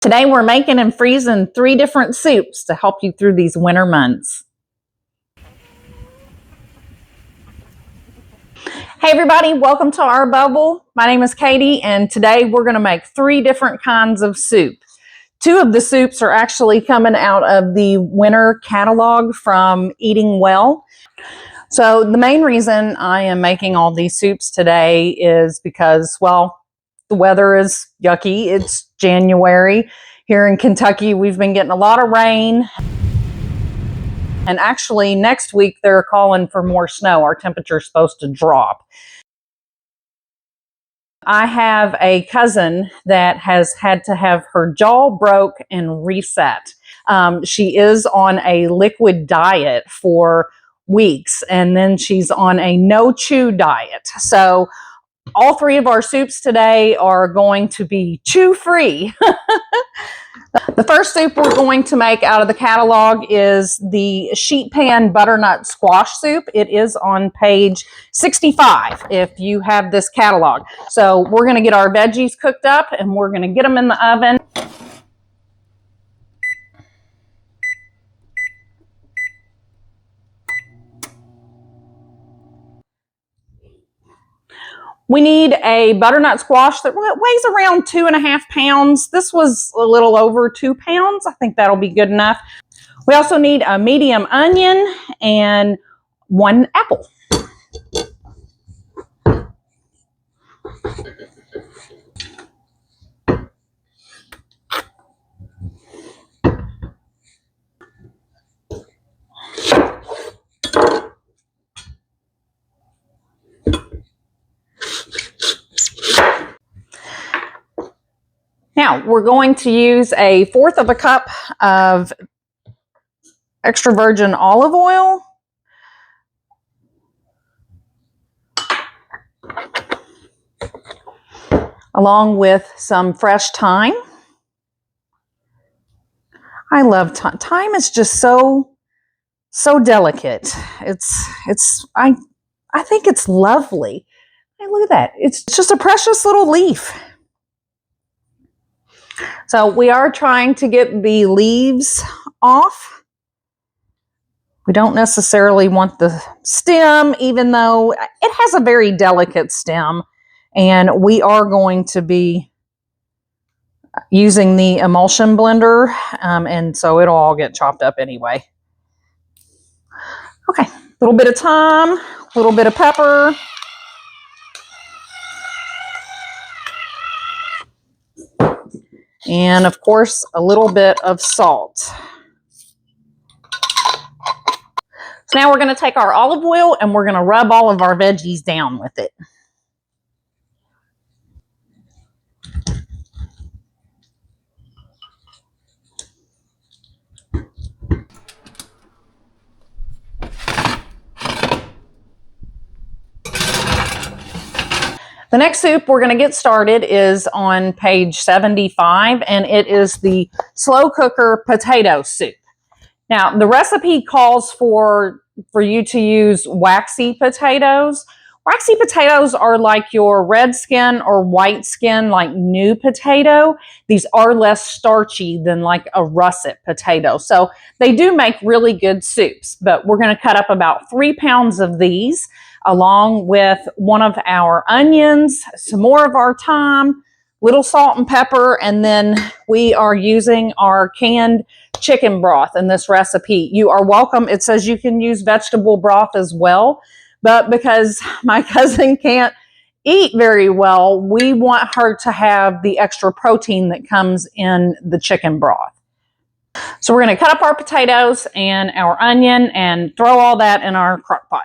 Today we're making and freezing 3 different soups to help you through these winter months. Hey everybody, welcome to our bubble. My name is Katie and today we're going to make 3 different kinds of soup. 2 of the soups are actually coming out of the winter catalog from Eating Well. So the main reason I am making all these soups today is because, well, the weather is yucky. It's January. Here in Kentucky, we've been getting a lot of rain. And actually, next week, they're calling for more snow. Our temperature's supposed to drop. I have a cousin that has had to have her jaw broke and reset. She is on a liquid diet for weeks, and then she's on a no-chew diet. So all 3 of our soups today are going to be chew-free. The first soup we're going to make out of the catalog is the sheet pan butternut squash soup. It is on page 65 if you have this catalog. So we're going to get our veggies cooked up and we're going to get them in the oven. We need a butternut squash that weighs around 2.5 pounds. This was a little over 2 pounds. I think that'll be good enough. We also need a medium onion and 1 apple. Now, we're going to use 1/4 cup of extra virgin olive oil. Along with some fresh thyme. I love thyme. Thyme is just so delicate. I think it's lovely. Hey, look at that. It's just a precious little leaf. So we are trying to get the leaves off. We don't necessarily want the stem, even though it has a very delicate stem. And we are going to be using the emulsion blender, and so it'll all get chopped up anyway. Okay, a little bit of thyme, a little bit of pepper. And of course, a little bit of salt. So now we're going to take our olive oil and we're going to rub all of our veggies down with it. The next soup we're going to get started is on page 75, and it is the slow cooker potato soup. Now, the recipe calls for you to use waxy potatoes. Waxy potatoes are like your red skin or white skin, like new potato. These are less starchy than like a russet potato. So they do make really good soups, but we're going to cut up about 3 pounds of these, along with 1 of our onions, some more of our thyme, little salt and pepper, and then we are using our canned chicken broth in this recipe. You are welcome. It says you can use vegetable broth as well, but because my cousin can't eat very well, we want her to have the extra protein that comes in the chicken broth. So we're going to cut up our potatoes and our onion and throw all that in our crock pot.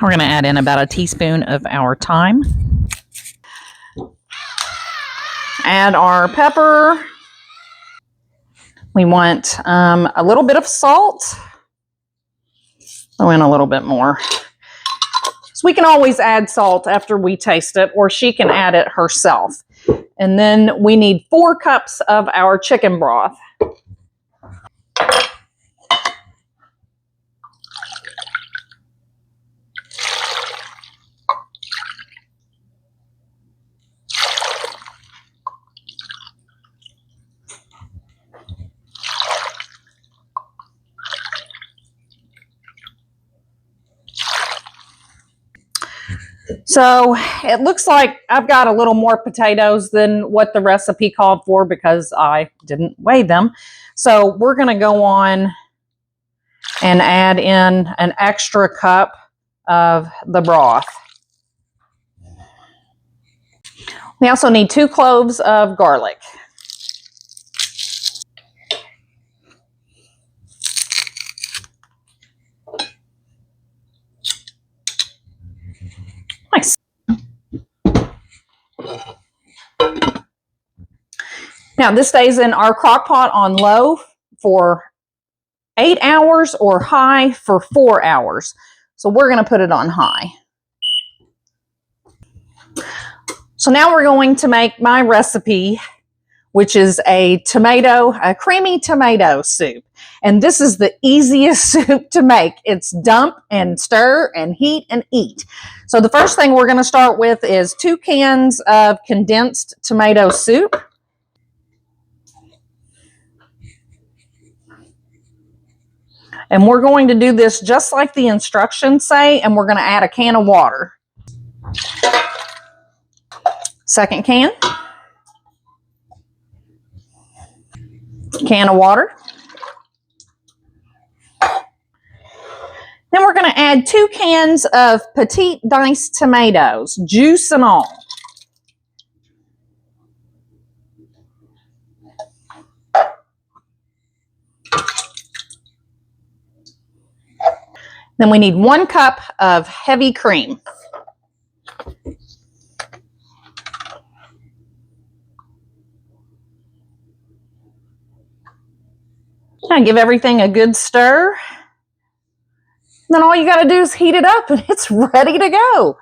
We're going to add in about a teaspoon of our thyme. Add our pepper. We want a little bit of salt. Throw in a little bit more. We can always add salt after we taste it, or she can add it herself. And then we need 4 cups of our chicken broth. So it looks like I've got a little more potatoes than what the recipe called for because I didn't weigh them. So we're going to go on and add in an extra cup of the broth. We also need 2 cloves of garlic. Nice. Now this stays in our crock pot on low for 8 hours or high for 4 hours. So we're going to put it on high. So now we're going to make my recipe, which is a creamy tomato soup. And this is the easiest soup to make. It's dump and stir and heat and eat. So the first thing we're going to start with is 2 cans of condensed tomato soup. And we're going to do this just like the instructions say, and we're going to add a can of water. Second can of water. Then we're going to add 2 cans of petite diced tomatoes, juice and all. Then we need 1 cup of heavy cream. Now give everything a good stir. Then all you got to do is heat it up and it's ready to go.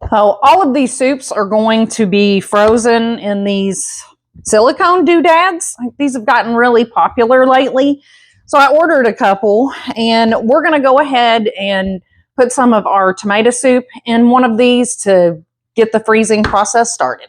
So all of these soups are going to be frozen in these silicone doodads. These have gotten really popular lately. So I ordered a couple, and we're going to go ahead and put some of our tomato soup in one of these to get the freezing process started.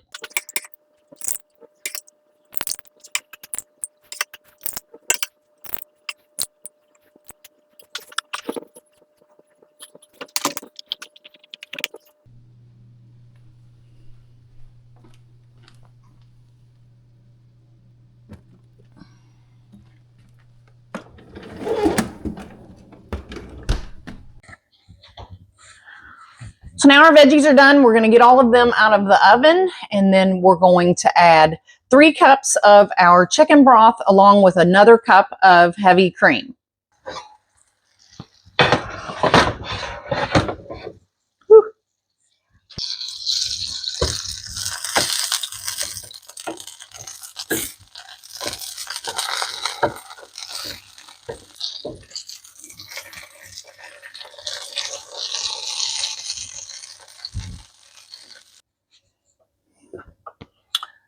So now our veggies are done. We're going to get all of them out of the oven, and then we're going to add 3 cups of our chicken broth along with another cup of heavy cream. Whew.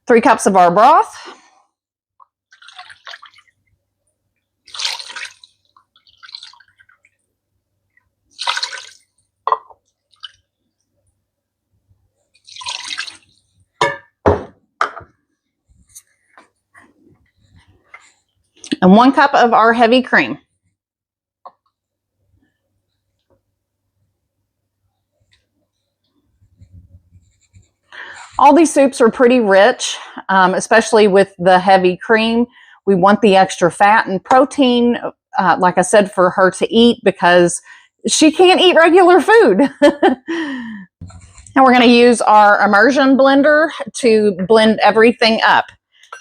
3 cups of our broth. And 1 cup of our heavy cream. All these soups are pretty rich, especially with the heavy cream. We want the extra fat and protein, like I said, for her to eat because she can't eat regular food. And we're going to use our immersion blender to blend everything up.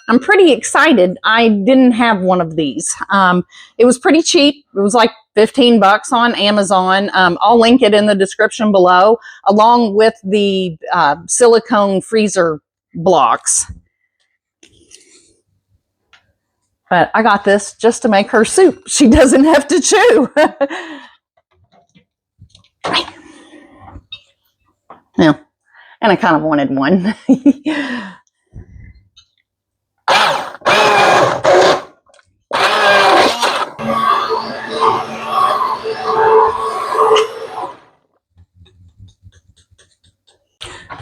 I'm pretty excited. I didn't have one of these. It was pretty cheap. It was like 15 bucks on Amazon. I'll link it in the description below, along with the silicone freezer blocks. But I got this just to make her soup. She doesn't have to chew. Yeah, and I kind of wanted one.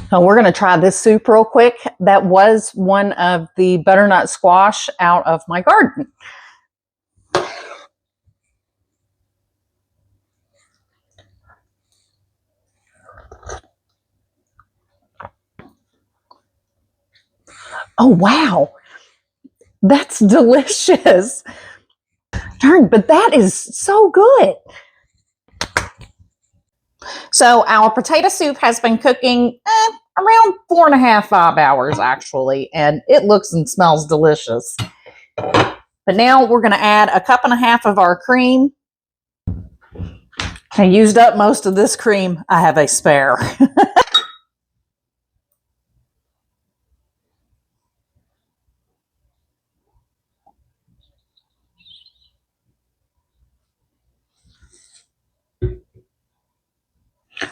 So we're going to try this soup real quick. That was one of the butternut squash out of my garden. Oh, wow. That's delicious. Darn, but that is so good. So our potato soup has been cooking around 4.5, 5 hours, actually, and it looks and smells delicious. But now we're going to add 1.5 cups of our cream. I used up most of this cream. I have a spare.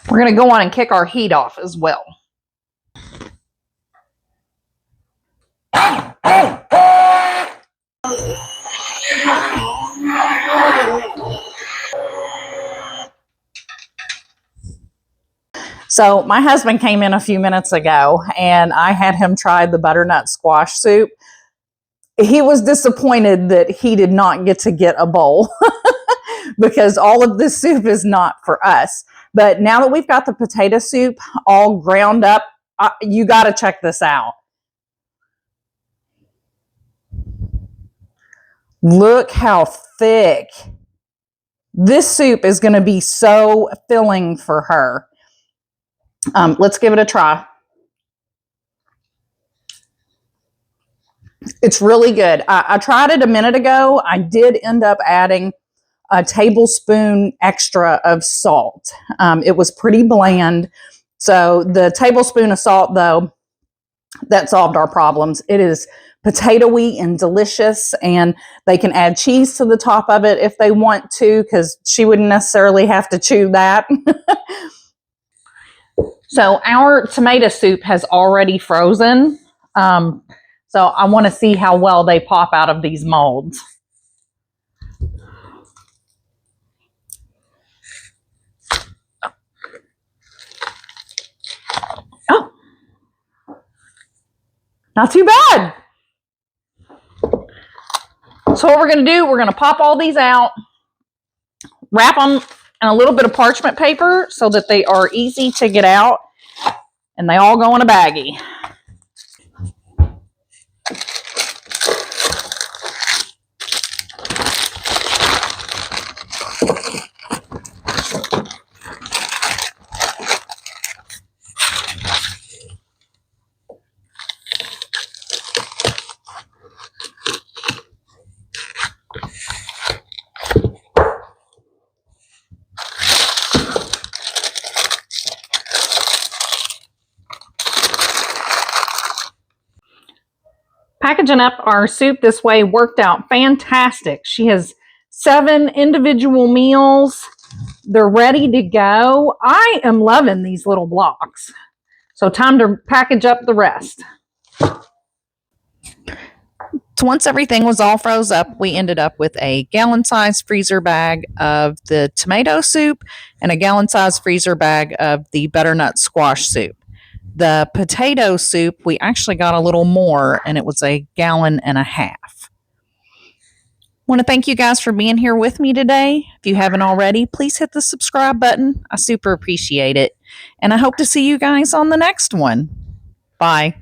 We're going to go on and kick our heat off as well. So my husband came in a few minutes ago and I had him try the butternut squash soup. He was disappointed that he did not get to get a bowl because all of this soup is not for us. But now that we've got the potato soup all ground up, you got to check this out. Look how thick. This soup is going to be so filling for her. Let's give it a try. It's really good. I tried it a minute ago. I did end up adding a tablespoon extra of salt. It was pretty bland. So the tablespoon of salt, though, that solved our problems. It is potatoey and delicious, and they can add cheese to the top of it if they want to, because she wouldn't necessarily have to chew that. So our tomato soup has already frozen. So I want to see how well they pop out of these molds. Oh, not too bad. So what we're going to do, we're going to pop all these out, wrap them in a little bit of parchment paper so that they are easy to get out, and they all go in a baggie. Packaging up our soup this way worked out fantastic. She has 7 individual meals. They're ready to go. I am loving these little blocks. So time to package up the rest. So once everything was all froze up, we ended up with a gallon-sized freezer bag of the tomato soup and a gallon-sized freezer bag of the butternut squash soup. The potato soup, we actually got a little more, and it was 1.5 gallons. Want to thank you guys for being here with me today. If you haven't already, please hit the subscribe button. I super appreciate it. And I hope to see you guys on the next one. Bye.